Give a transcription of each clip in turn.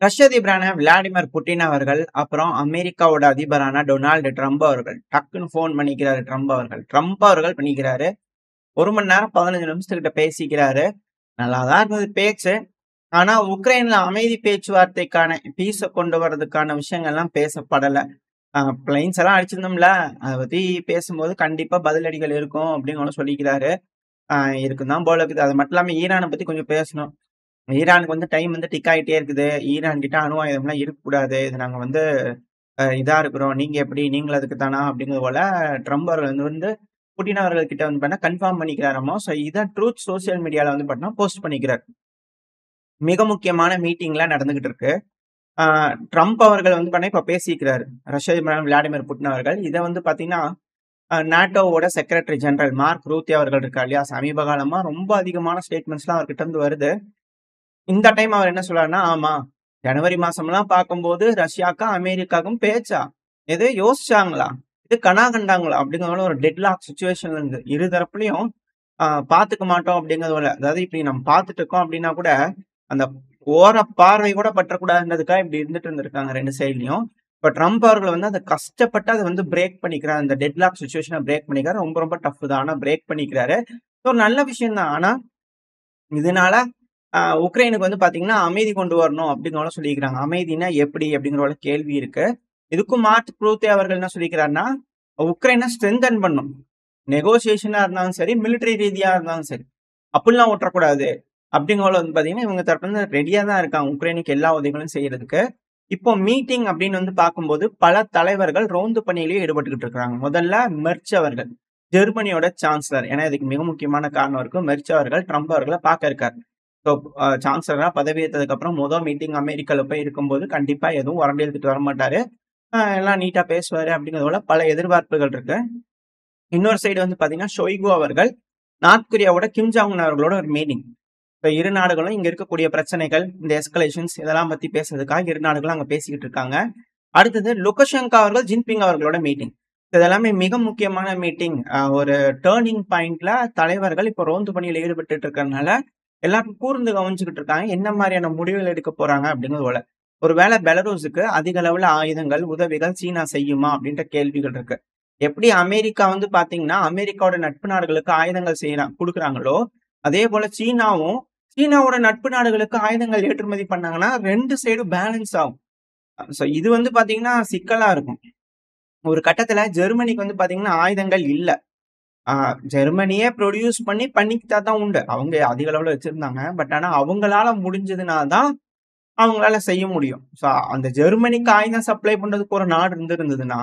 ரஷ்ய அதிபரான Vladimir Putin அவர்கள், அப்புறம் அமெரிக்காவோட அதிபரான டொனால்டு ட்ரம்ப் அவர்கள் டக்குன்னு ஃபோன் பண்ணிக்கிறாரு. ட்ரம்ப் அவர்கள் பண்ணிக்கிறாரு. 1 மணி நேரம் 15 நிமிஷத்துக்கிட்ட பேசிக்கிறாரு. நல்லா தான் இருந்தது பேச்சு. ஆனா, உக்ரைன்ல அமைதி பேச்சுவார்த்தைக்கான பீஸ கொண்டு வரதுக்கான விஷயங்கள்லாம் பேசப்படல. பிளைன்ஸ் எல்லாம் அடிச்சிருந்தோம்ல, அத பத்தி பேசும்போது கண்டிப்பா பதிலடிகள் இருக்கும் அப்படின்னு கூட சொல்லிக்கிறாரு. அ இருக்கும் தான் போல இருக்குது. அது மட்டும் இல்லாம ஈரான பத்தி கொஞ்சம் பேசணும். ஈரானுக்கு வந்து டைம் வந்து டிக் ஆயிட்டே இருக்குது. ஈரான் கிட்ட அணு ஆயுதம்லாம் இருக்கக்கூடாது. இது நாங்க வந்து இதா இருக்கிறோம். நீங்க எப்படி? நீங்களும் அதுக்கு தானா? அப்படிங்கிறது போல ட்ரம்ப் அவர்கள் வந்து புட்டின் அவர்கள் கிட்ட வந்து பார்த்தீங்கன்னா கன்ஃபார்ம் பண்ணிக்கிறாராமா. ஸோ இத ட்ரூத் சோசியல் மீடியால வந்து பார்த்தீங்கன்னா போஸ்ட் பண்ணிக்கிறார். மிக முக்கியமான மீட்டிங்லாம் நடந்துகிட்டு இருக்கு. ஆ ட்ரம்ப் அவர்கள் வந்து பார்த்தீங்கன்னா இப்ப பேசியிருக்கிறாரு. ரஷ்ய அதிபர் விளாடிமிர் புட்டின் அவர்கள். இத வந்து பார்த்தீங்கன்னா நாட்டோவோட செக்ரட்டரி ஜெனரல் மார்க் ரூத்தே அவர்கள் இருக்கார் இல்லையா? சமீப காலமா ரொம்ப அதிகமான ஸ்டேட்மெண்ட்ஸ்லாம் அவர்கிட்ட இருந்து வருது. இந்த டைம் அவர் என்ன சொல்றாருன்னா, ஆமா. ஜனவரி மாசம்லாம் பார்க்கும்போது ரஷ்யாக்கா, அமெரிக்காவுக்கும் பேச்சா? எது யோசிச்சாங்களா? இது கனா கண்டாங்களா? அப்படிங்கிற போல ஒரு டெட்லாக் சிச்சுவேஷன்ல இருந்து இரு தரப்புலயும் பார்த்துக்க மாட்டோம் அப்படிங்கிறது போல. அதாவது இப்படி நம்ம பார்த்துட்டு இருக்கோம் அப்படின்னா கூட, அந்த ஓர பார்வை கூட பற்றக்கூடாதுன்றதுக்காக இப்படி இருந்துட்டு இருந்திருக்காங்க 2 சைட்லயும். இப்ப ட்ரம்ப் அவர்கள் வந்து அத கஷ்டப்பட்டு அத வந்து பிரேக் பண்ணிக்கிறார். அந்த டெட்லாக் சிச்சுவேஷன பிரேக் பண்ணிக்கிறாரு. ரொம்ப ரொம்ப டஃப் தான். ஆனா பிரேக் பண்ணிக்கிறாரு. ஒரு நல்ல விஷயம் தான். ஆனா இதனால உக்ரைனுக்கு வந்து பார்த்தீங்கன்னா, அமைதி கொண்டு வரணும் அப்படிங்கிற சொல்லியிருக்கிறாங்க. அமைதினா எப்படி? அப்படிங்கிற ஒரு கேள்வி இருக்கு. இதுக்கும் மார்க் ரூத்தே அவர்கள் என்ன சொல்லியிருக்கிறார்ன்னா, உக்ரைன ஸ்ட்ரெங்தன் பண்ணணும். நெகோசியேஷனா இருந்தாலும் சரி, மிலிட்டரி ரீதியா இருந்தாலும் சரி. அப்படிலாம் விட்றக்கூடாது. அப்படிங்கிற வந்து பார்த்தீங்கன்னா, இவங்க தரப்புலருந்து ரெடியா தான் இருக்காங்க. உக்ரைனுக்கு எல்லா உதவிகளும் செய்யறதுக்கு. இப்போ மீட்டிங் அப்படின்னு வந்து பார்க்கும்போது, பல தலைவர்கள் ரோந்து பணியிலேயே ஈடுபட்டுக்கிட்டு இருக்காங்க. முதல்ல மெர்ச் அவர்கள், ஜெர்மனியோட சான்சலர். ஏன்னா, இதுக்கு மிக முக்கியமான காரணம் இருக்கு. மெர்ச் அவர்கள் ட்ரம்ப் அவர்கள பார்க்க இருக்காரு. ஸோ, சான்சலரா பதவியேற்றதுக்கு அப்புறம் மீட்டிங் அமெரிக்கால போய் இருக்கும்போது, கண்டிப்பா எதுவும் உரண்டு இழுத்துட்டு வரமாட்டாரு. எல்லாம் நீட்டா பேசுவாரு அப்படிங்கிறது போல பல எதிர்பார்ப்புகள் இருக்கு. இன்னொரு சைடு வந்து பார்த்தீங்கன்னா, ஷொய்கு அவர்கள் நார்த் கொரியாவோட கிம் ஜாங் உன் அவர்களோட ஒரு மீட்டிங். இப்ப இரு நாடுகளும் இங்க இருக்கக்கூடிய பிரச்சனைகள், இந்த எஸ்கலேஷன்ஸ் இதெல்லாம் பத்தி பேசுறதுக்காக இரு நாடுகளும் அங்க பேசிக்கிட்டு இருக்காங்க. அடுத்தது லுகஷெங்கா அவர்கள், ஜின்பிங் அவர்களோட மீட்டிங். இதெல்லாமே மிக முக்கியமான மீட்டிங். ஒரு டர்னிங் பாயிண்ட்ல தலைவர்கள் இப்ப ரோந்து பணியில ஈடுபட்டுட்டு இருக்கறனால, எல்லாரும் கூர்ந்து கவனிச்சுக்கிட்டு இருக்காங்க. என்ன மாரியான முடிவுகள் எடுக்க போறாங்க அப்படிங்கிறது போல. ஒருவேளை பெலருஸுக்கு அதிக அளவுல ஆயுதங்கள், உதவிகள் சீனா செய்யுமா? அப்படின்ற கேள்விகள் இருக்கு. எப்படி அமெரிக்கா வந்து பாத்தீங்கன்னா, அமெரிக்காவோட நட்பு நாடுகளுக்கு ஆயுதங்கள் குடுக்குறாங்களோ, அதே போல சீனாவோட நட்பு நாடுகளுக்கு ஆயுதங்கள் ஏற்றுமதி பண்ணாங்கன்னா, 2 சைடும் பேலன்ஸ் ஆகும். சோ இது வந்து பாத்தீங்கன்னா சிக்கலா இருக்கும். ஒரு கட்டத்துல ஜெர்மனிக்கு வந்து பாத்தீங்கன்னா ஆயுதங்கள் இல்ல. ஆ ஜெர்மனியே ப்ரொடியூஸ் பண்ணிக்கிட்டா தான் உண்டு. அவங்க அதிக அளவுல வச்சிருந்தாங்க. பட் ஆனா அவங்களால முடிஞ்சதுனா தான் அவங்களால செய்ய முடியும். சோ அந்த ஜெர்மனிக்கு ஆயுதம் சப்ளை பண்றதுக்கு ஒரு நாடு இருந்திருந்ததுன்னா,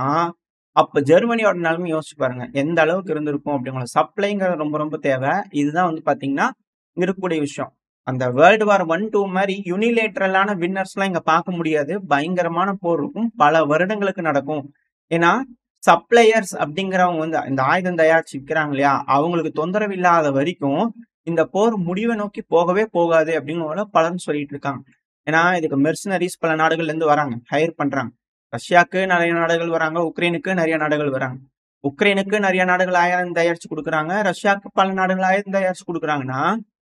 அப்ப ஜெர்மனியோட நிலைமை யோசிச்சு பாருங்க. எந்த அளவுக்கு இருந்திருக்கும் அப்படிங்கிற சப்ளைங்கிறது ரொம்ப ரொம்ப தேவை. இதுதான் வந்து பாத்தீங்கன்னா, இங்க இருக்கக்கூடிய விஷயம். அந்த வேர்ல்டு வார் 1, 2 மாரி யூனிலேட்ரலான வின்னர்ஸ்லாம் இங்க பார்க்க முடியாது. பயங்கரமான போர் இருக்கும். பல வருடங்களுக்கு நடக்கும். ஏன்னா, சப்ளையர்ஸ் அப்படிங்கிறவங்க வந்து இந்த ஆயுதம் தயாரிச்சு விக்கிறாங்க இல்லையா? அவங்களுக்கு தொந்தரவு இல்லாத வரைக்கும், இந்த போர் முடிவை நோக்கி போகவே போகாது அப்படிங்கிற பலரும் சொல்லிட்டு இருக்காங்க. ஏன்னா, இதுக்கு மெர்சனரிஸ் பல நாடுகள்ல இருந்து வராங்க. ஹையர் பண்றாங்க. ரஷ்யாக்கு நெறைய நாடுகள் வராங்க. உக்ரைனுக்கு நெறைய நாடுகள் வராங்க. உக்ரைனுக்கு நெறைய நாடுகள் ஆயுதம் தயாரிச்சு குடுக்குறாங்க. ரஷ்யாக்கு பல நாடுகள் ஆயுதம் தயாரிச்சு குடுக்குறாங்கன்னா,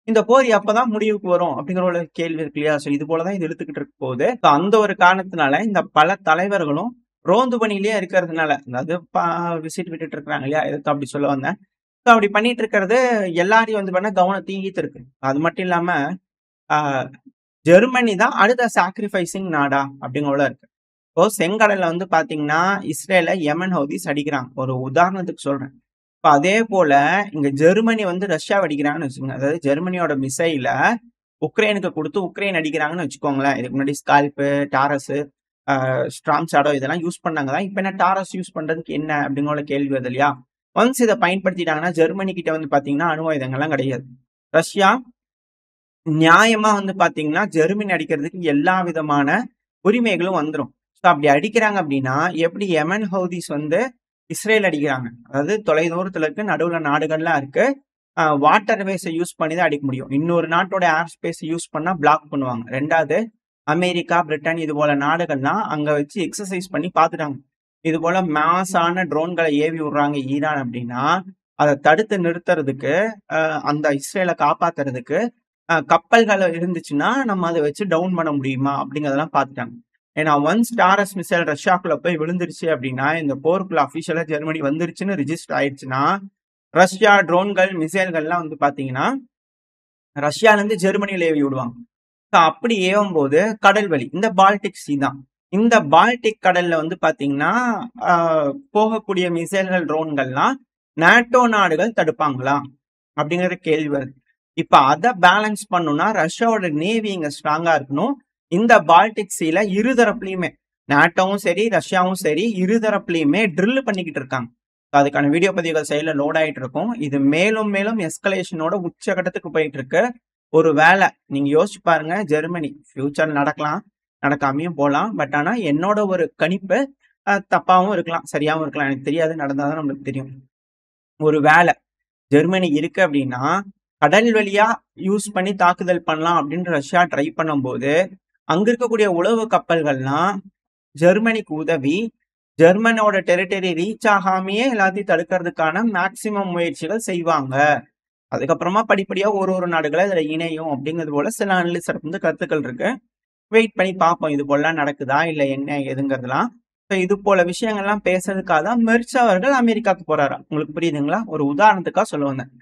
இந்த போர் எப்பதான் முடிவுக்கு வரும்? அப்படிங்கிற ஒரு கேள்வி இருக்கு இல்லையா? சோ இது போல தான் இது இழுத்துக்கிட்டு இருக்க போகுது. சோ அந்த ஒரு காரணத்தினால இந்த பல தலைவர்களும் ரோந்து பணியிலேயே இருக்கிறதுனால, அதாவது விசிட் விட்டுட்டு இருக்கிறாங்க இல்லையா? இதுக்கு அப்படி சொல்ல வந்தேன். சோ அப்படி பண்ணிட்டு இருக்கிறது எல்லாரையும் வந்து பண்ண கவனத்தையும் ஈர்த்திருக்கு. அது மட்டும் இல்லாம, ஆ ஜெர்மனி தான் அடுத்த சாக்ரிஃபைசிங் நாடா? அப்படிங்கிற இருக்கு. இப்போ செங்கடல்ல வந்து பாத்தீங்கன்னா, இஸ்ரேல யெமன் ஹவுதிஸ் அடிக்கிறாங்க. ஒரு உதாரணத்துக்கு சொல்றேன். இப்ப அதே போல இங்க ஜெர்மனி வந்து ரஷ்யாவ அடிக்கிறாங்கன்னு வச்சுக்கோங்க. அதாவது ஜெர்மனியோட மிசைல உக்ரைனுக்கு குடுத்து உக்ரைன் அடிக்கிறாங்கன்னு வச்சுக்கோங்களேன். இதுக்கு முன்னாடி ஸ்கால்ப்பு, டாரஸு, ஸ்ட்ராம் ஷேடோ இதெல்லாம் யூஸ் பண்ணாங்க தான். இப்ப என்ன டாரஸ் யூஸ் பண்றதுக்கு என்ன? அப்படிங்கிற கேள்வி வருது இல்லையா? ஒன்ஸ் இத பயன்படுத்திட்டாங்கன்னா, ஜெர்மனி கிட்ட வந்து பாத்தீங்கன்னா, அணு ஆயுதங்கள்லாம் கிடையாது. ரஷ்யா நியாயமா வந்து பாத்தீங்கன்னா, ஜெர்மனி அடிக்கிறதுக்கு எல்லா விதமான உரிமைகளும் வந்துரும். ஸோ அப்படி அடிக்கிறாங்க அப்படின்னா, எப்படி யெமன் ஹவுதிஸ் வந்து இஸ்ரேல் அடிக்கிறாங்க. அதாவது தொலைதூரத்துல இருக்கு, நடுவுல நாடுகள்லாம் இருக்கு. வாட்டர் வேஸ யூஸ் பண்ணி தான் அடிக்க முடியும். இன்னொரு நாட்டோட ஏர் ஸ்பேஸ் யூஸ் பண்ணா பிளாக் பண்ணுவாங்க. 2வது அமெரிக்கா, பிரிட்டன் இது போல நாடுகள்லாம் அங்க வச்சு எக்ஸர்சைஸ் பண்ணி பாத்துட்டாங்க. இது போல மாஸான ட்ரோன்கள ஏவி விடுறாங்க ஈரான் அப்படின்னா, அத தடுத்து நிறுத்துறதுக்கு, அந்த இஸ்ரேல காப்பாத்துறதுக்கு கப்பல்கள் இருந்துச்சுன்னா நம்ம அதை வச்சு டவுன் பண்ண முடியுமா அப்படிங்கிறதெல்லாம் பார்த்துட்டாங்க. ஏன்னா ஒன்ஸ் டாரஸ் மிசைல் ரஷ்யாக்குள்ள போய் விழுந்துருச்சு அப்படின்னா, இந்த போருக்குள்ள அஃபிஷியலா ஜெர்மனி வந்துருச்சுன்னு ரிஜிஸ்டர் ஆயிடுச்சுன்னா, ரஷ்யா ட்ரோன்கள், மிசைல்கள்லாம் வந்து பார்த்தீங்கன்னா, ரஷ்யாலேருந்து ஜெர்மனியில ஏவி விடுவாங்க. ஸோ அப்படி ஏவும்போது கடல் வழி, இந்த பால்டிக் சி தான். இந்த பால்டிக் கடல்ல வந்து பார்த்தீங்கன்னா, ஆ போகக்கூடிய மிசைல்கள், ட்ரோன்கள்லாம் நேட்டோ நாடுகள் தடுப்பாங்களா? அப்படிங்கிற கேள்வி வருது. இப்ப அத பேலன்ஸ் பண்ணணும்னா, ரஷ்யாவோட நேவி இங்க ஸ்ட்ராங்கா இருக்கணும். இந்த பால்டிக் சீல இருதரப்புலயுமே, நேட்டோவும் சரி, ரஷ்யாவும் சரி, இருதரப்புலயுமே ட்ரில் பண்ணிக்கிட்டு இருக்காங்க. அதுக்கான வீடியோ பதிவுகள் சைடுல லோட் ஆயிட்டு இருக்கும். இது மேலும் மேலும் எஸ்கலேஷனோட உச்சகட்டத்துக்கு போயிட்டு இருக்கு. ஒரு வேளை நீங்க யோசிச்சு பாருங்க, ஜெர்மனி ஃபியூச்சர் நடக்கலாம், நடக்காமயும் போலாம். பட் ஆனா என்னோட ஒரு கணிப்பு தப்பாவும் இருக்கலாம், சரியாவும் இருக்கலாம். எனக்கு தெரியாது. நடந்தா தான் நம்மளுக்கு தெரியும். ஒரு வேளை ஜெர்மனி இருக்கு அப்படின்னா, கடல் வழியா யூஸ் பண்ணி தாக்குதல் பண்ணலாம் அப்படின்னு ரஷ்யா ட்ரை பண்ணும்போது, அங்க இருக்கக்கூடிய உளவு கப்பல்கள்லாம் ஜெர்மனிக்கு உதவி, ஜெர்மனோட டெரிட்டரி ரீச் ஆகாமயே எல்லாத்தையும் தடுக்கிறதுக்கான மேக்ஸிமம் முயற்சிகள் செய்வாங்க. அதுக்கப்புறமா படிப்படியா ஒரு நாடுகளா இதுல இணையும் அப்படிங்கிறது போல சில அனலிஸ்ட் வந்து கருத்துக்கள் இருக்கு. வெயிட் பண்ணி பார்ப்போம். இது போலலாம் நடக்குதா? இல்ல என்ன ஏதுங்கிறதெல்லாம். இது போல விஷயங்கள்லாம் பேசுறதுக்காக தான் மெர்ச் அவர்கள் அமெரிக்காவுக்கு போறாராம். உங்களுக்கு புரியுதுங்களா? ஒரு உதாரணத்துக்காக சொல்ல வந்தேன்.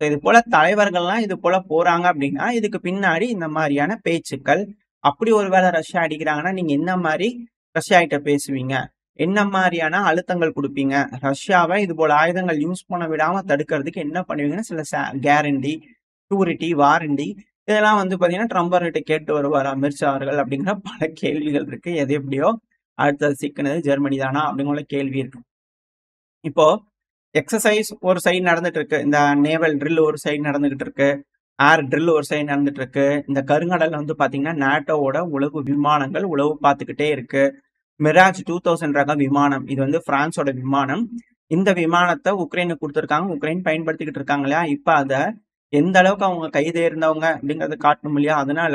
இது போல தலைவர்கள்லாம் இது போல போறாங்க அப்படின்னா, இதுக்கு பின்னாடி இந்த மாதிரியான பேச்சுக்கள். அப்படி ஒரு வேளை ரஷ்யா அடிக்கிறாங்கன்னா, நீங்க என்ன மாரி ரஷ்யா கிட்ட பேசுவீங்க? என்ன மாரியான அழுத்தங்கள் குடுப்பீங்க? ரஷ்யாவை இது போல ஆயுதங்கள் யூஸ் பண்ண விடாம தடுக்கிறதுக்கு என்ன பண்ணுவீங்கன்னு சில கேரண்டி, ஷூரிட்டி, வாரண்டி இதெல்லாம் வந்து பார்த்தீங்கன்னா, ட்ரம்ப் அவர்கிட்ட கேட்டு வருவாரா மெர்ச் அவர்கள்? அப்படிங்கிற பல கேள்விகள் இருக்கு. எது எப்படியோ அடுத்தது சிக்குனது ஜெர்மனி தானா? அப்படிங்கிற கேள்வி இருக்கு. இப்போ எக்ஸர்சைஸ் ஒரு சைடு நடந்துட்டு இருக்கு. இந்த நேவல் ட்ரில் ஒரு சைடு நடந்துகிட்டு இருக்கு. ஏர் ட்ரில் ஒரு சைடு நடந்துட்டு இருக்கு. இந்த கருங்கடல்ல வந்து பாத்தீங்கன்னா நேட்டோவோட உளவு விமானங்கள் உளவு பார்த்துக்கிட்டே இருக்கு. மிராஜ் 2000 ரக விமானம். இது வந்து பிரான்ஸோட விமானம். இந்த விமானத்தை உக்ரைனுக்கு கொடுத்துருக்காங்க. உக்ரைன் பயன்படுத்திக்கிட்டு இருக்காங்க இல்லையா? இப்ப அத எந்த அளவுக்கு அவங்க கைதேர்ந்தவங்க அப்படிங்கறத காட்டணும் இல்லையா? அதனால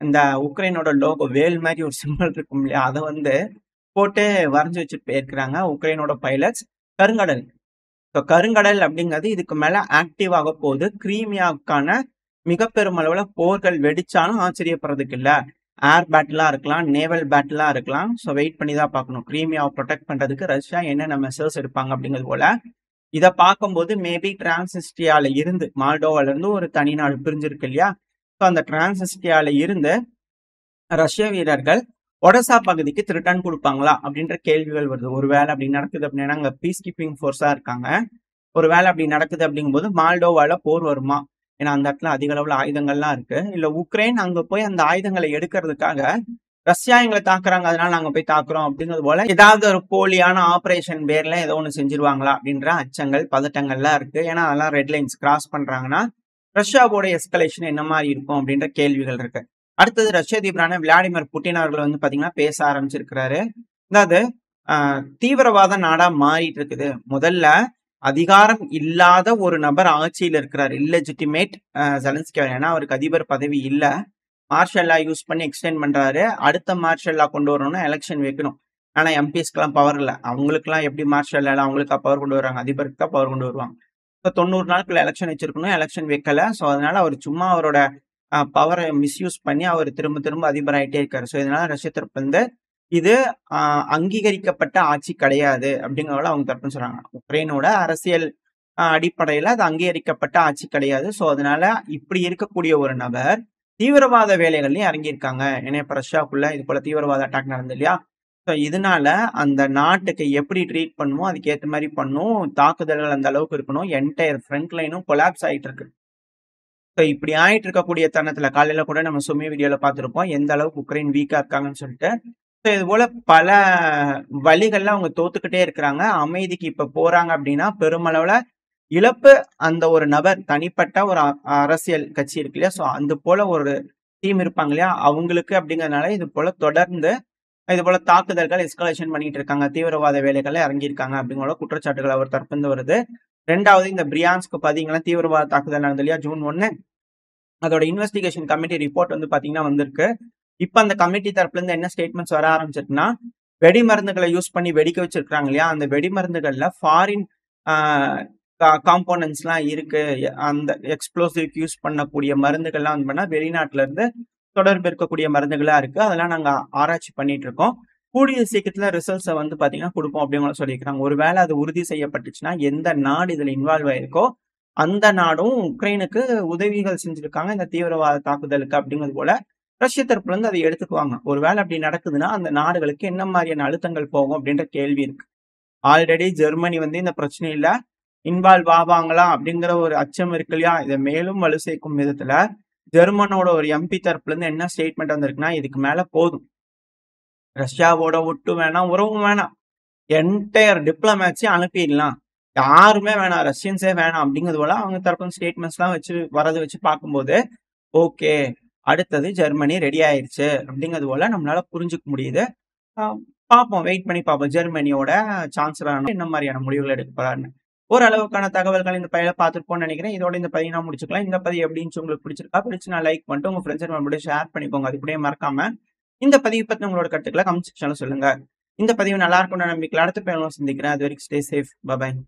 இந்த உக்ரைனோட லோகோ வேல் மாதிரி ஒரு சிம்பிள் இருக்கும் இல்லையா? அதை வந்து போட்டு வரைஞ்சு வச்சுட்டு போயிருக்கிறாங்க உக்ரைனோட பைலட்ஸ். கருங்கடல். கருங்கடல் அப்படிங்கிறது இதுக்கு மேல ஆக்டிவ் ஆக போகுது. கிரீமியாவுக்கான மிக பெரும் அளவுல போர்கள் வெடிச்சாலும் ஆச்சரியப்படுறதுக்கு இல்ல. ஏர் பேட்டிலா இருக்கலாம், நேவல் பேட்டிலா இருக்கலாம். ஸோ வெயிட் பண்ணி தான் பார்க்கணும். கிரீமியாவை ப்ரொடெக்ட் பண்றதுக்கு ரஷ்யா என்னென்ன மெசர்ஸ் எடுப்பாங்க அப்படிங்கிறது போல. இதை பார்க்கும்போது மேபி டிரான்சிஸ்ட்ரியால இருந்து மால்டோவால இருந்து ஒரு தனி நாடு பிரிஞ்சிருக்கு இல்லையா? ஸோ அந்த டிரான்சிஸ்ட்ரியால இருந்து ரஷ்ய வீரர்கள் ஒடசா பகுதிக்கு ரிட்டர்ன் கொடுப்பாங்களா அப்படின்ற கேள்விகள் வருது. ஒரு வேளை அப்படி நடக்குது அப்படின்னா அங்க பீஸ் கீப்பிங் ஃபோர்ஸா இருக்காங்க. ஒரு வேளை அப்படி நடக்குது அப்படிங்கும்போது மால்டோவால போர் வருமா? ஏன்னா அந்த இடத்துல அதிக அளவுல ஆயுதங்கள்லாம் இருக்கு. இல்ல உக்ரைன் அங்க போய் அந்த ஆயுதங்களை எடுக்கிறதுக்காக ரஷ்யா எங்களை தாக்குறாங்க, அதனால நாங்க போய் தாக்குறோம் அப்படிங்கிறது போல ஏதாவது ஒரு போலியான ஆபரேஷன் பேர்ல ஏதோ ஒண்ணு செஞ்சிருவாங்களா அப்படின்ற அச்சங்கள், பதட்டங்கள்லாம் இருக்கு. ஏன்னா அதெல்லாம் ரெட் லைன்ஸ் கிராஸ் பண்றாங்கன்னா ரஷ்யாவோட எஸ்கலேஷன் என்ன மாதிரி இருக்கும் அப்படின்ற கேள்விகள் இருக்கு. அடுத்தது ரஷ்ய அதிபரான விளாடிமிர் புட்டின் அவர்கள் வந்து பாத்தீங்கன்னா பேச ஆரம்பிச்சிருக்கிறாரு. அதாவது தீவிரவாத நாடா மாறிட்டு இருக்குது. முதல்ல அதிகாரம் இல்லாத ஒரு நபர் ஆட்சியில் இருக்கிறார். Illegitimate Zelensky. ஏன்னா அவருக்கு அதிபர் பதவி இல்ல. மார்ஷல் லா யூஸ் பண்ணி எக்ஸ்டெண்ட் பண்றாரு. அடுத்த மார்ஷல் லா கொண்டு வரணும்னா எலெக்ஷன் வைக்கணும். ஆனா எம்பிஸ்க்கெல்லாம் பவர் இல்ல. அவங்களுக்குலாம் எப்படி மார்ஷல் லா அவங்களுக்கா பவர் கொண்டு வராங்க? அதிபருக்கு தான் பவர் கொண்டு வருவாங்க. இப்போ 90 நாட்கள் எலெக்ஷன் வச்சிருக்கணும். எலெக்ஷன் வைக்கல. ஸோ அதனால அவர் சும்மா அவரோட பவரை மிஸ்யூஸ் பண்ணி அவர் திரும்ப திரும்ப அதிபர் ஆயிட்டே இருக்காரு. ஸோ இதனால ரஷ்ய தரப்புல இருந்து இது அங்கீகரிக்கப்பட்ட ஆட்சி கிடையாது அப்படிங்கிறத அவங்க தரப்புன்னு சொல்றாங்க. உக்ரைனோட அரசியல் அடிப்படையில அது அங்கீகரிக்கப்பட்ட ஆட்சி கிடையாது. ஸோ அதனால இப்படி இருக்கக்கூடிய ஒரு நபர் தீவிரவாத வேலைகள்லயும் இறங்கியிருக்காங்க. ஏன்னா இப்ப ரஷ்யாவுக்குள்ள இது போல தீவிரவாத அட்டாக் நடந்தது இல்லையா? ஸோ இதனால அந்த நாட்டுக்கு எப்படி ட்ரீட் பண்ணுமோ அதுக்கு ஏற்ற மாதிரி பண்ணும். தாக்குதல்கள் அந்த அளவுக்கு இருக்கணும். என்டையர் ஃப்ரண்ட் லைனும் கொலாப்ஸ் ஆயிட்டு இருக்கு. ஸோ இப்படி ஆயிட்டு இருக்கக்கூடிய தருணத்துல காலையில கூட நம்ம சுமி வீடியோல பார்த்திருப்போம் எந்த அளவுக்கு உக்ரைன் வீக்கா இருக்காங்கன்னு சொல்லிட்டு. ஸோ இது போல பல வழிகள்ல அவங்க தோத்துக்கிட்டே இருக்கிறாங்க. அமைதிக்கு இப்ப போறாங்க அப்படின்னா பெருமளவுல இழப்பு அந்த ஒரு நபர் தனிப்பட்ட ஒரு அரசியல் கட்சி இருக்கு இல்லையா? ஸோ அந்த போல ஒரு டீம் இருப்பாங்க இல்லையா? அவங்களுக்கு அப்படிங்கறதுனால இது போல தொடர்ந்து இது போல தாக்குதல்கள் எஸ்கலேஷன் பண்ணிட்டு இருக்காங்க. தீவிரவாத வேலைகள்ல இறங்கியிருக்காங்க அப்படிங்கிற குற்றச்சாட்டுகள் அவர் தரப்பிலிருந்து வருது. 2வது இந்த பிரியான்ஸ்க்கு பாத்தீங்கன்னா தீவிரவாத தாக்குதல் நடந்தது இல்லையா? ஜூன் 1 அதோட இன்வெஸ்டிகேஷன் கமிட்டி ரிப்போர்ட் வந்து பாத்தீங்கன்னா வந்திருக்கு. இப்ப அந்த கமிட்டி தரப்புல இருந்து என்ன ஸ்டேட்மெண்ட்ஸ் வர ஆரம்பிச்சிருக்குன்னா, வெடி மருந்துகளை யூஸ் பண்ணி வெடிக்க வச்சிருக்காங்க இல்லையா? அந்த வெடி மருந்துகள்ல ஃபாரின் காம்போனன்ட்ஸ்லாம் இருக்கு. அந்த எக்ஸ்ப்ளோசிவ்க்கு யூஸ் பண்ணக்கூடிய மருந்துகள்லாம் வந்து பண்ணா வெளிநாட்டுல இருந்து தொடர்பு இருக்கக்கூடிய மருந்துகளா இருக்கு. அதெல்லாம் நாங்க ஆராய்ச்சி பண்ணிட்டு இருக்கோம். கூடிய சீக்கிரத்துல ரிசல்ட்ஸ வந்து பார்த்தீங்கன்னா குடுப்போம் அப்படின்னு சொல்லியிருக்காங்க. ஒருவேளை அது உறுதி செய்யப்பட்டுச்சுன்னா, எந்த நாடு இதுல இன்வால்வ் ஆயிருக்கோ, அந்த நாடும் உக்ரைனுக்கு உதவிகள் செஞ்சிருக்காங்க இந்த தீவிரவாத தாக்குதலுக்கு அப்படிங்கிறது போல ரஷ்ய தரப்புல இருந்து அதை எடுத்துக்குவாங்க. ஒருவேளை அப்படி நடக்குதுன்னா, அந்த நாடுகளுக்கு என்ன மாரியான அழுத்தங்கள் போகும் அப்படின்ற கேள்வி இருக்கு. ஆல்ரெடி ஜெர்மனி வந்து இந்த பிரச்சனையில இன்வால்வ் ஆவாங்களா அப்படிங்கிற ஒரு அச்சம் இருக்கு இல்லையா? இத மேலும் வலு சேர்க்கும் விதத்துல, ஜெர்மனோட ஒரு எம்பி தரப்புல இருந்து என்ன ஸ்டேட்மெண்ட் வந்திருக்குன்னா, இதுக்கு மேல போதும். ரஷ்யாவோட ஒட்டு வேணாம், உறவும் வேணாம். என்டையர் டிப்ளோமேட்ஸையும் அனுப்பிடலாம். யாருமே வேணாம். ரஷ்யன்ஸே வேணாம் அப்படிங்கிறது போல அவங்க தரப்பு ஸ்டேட்மெண்ட்ஸ்லாம் வச்சு வரத வச்சு பார்க்கும்போது, ஓகே. அடுத்தது ஜெர்மனி ரெடி ஆயிருச்சு அப்படிங்கிறது போல நம்மளால புரிஞ்சுக்க முடியுது. அ பார்ப்போம். வெயிட் பண்ணி பார்ப்போம். ஜெர்மனியோட சான்சலர் என்ன மாரியான முடிவுகள் எடுக்க போறாருன்னு. ஓரளவுக்கான தகவல்கள் இந்த பதிவுல பார்த்திருப்போம்னு நினைக்கிறேன். இதோட இந்த பதிவை நான் முடிச்சுக்கலாம். இந்த பதிவு எப்படி இருந்துச்சு உங்களுக்கு பிடிச்சிருக்கா? பிடிச்சுனா லைக் பண்ணிட்டு உங்க ஃப்ரெண்ட்ஸ் அண்ட் ஃபேமிலியோட ஷேர் பண்ணிக்கோங்க. அது கூடயே மறக்காம இந்த பதிவு பத்தின உங்களோட கருத்துக்கள கமெண்ட் செக்ஷன்ல சொல்லுங்க. இந்த பதிவு நல்லா இருக்கும்னு நம்பிக்கையில அடுத்த பதிவுல சந்திக்கிறேன். அதுவரைக்கும் ஸ்டே சேஃப். பை.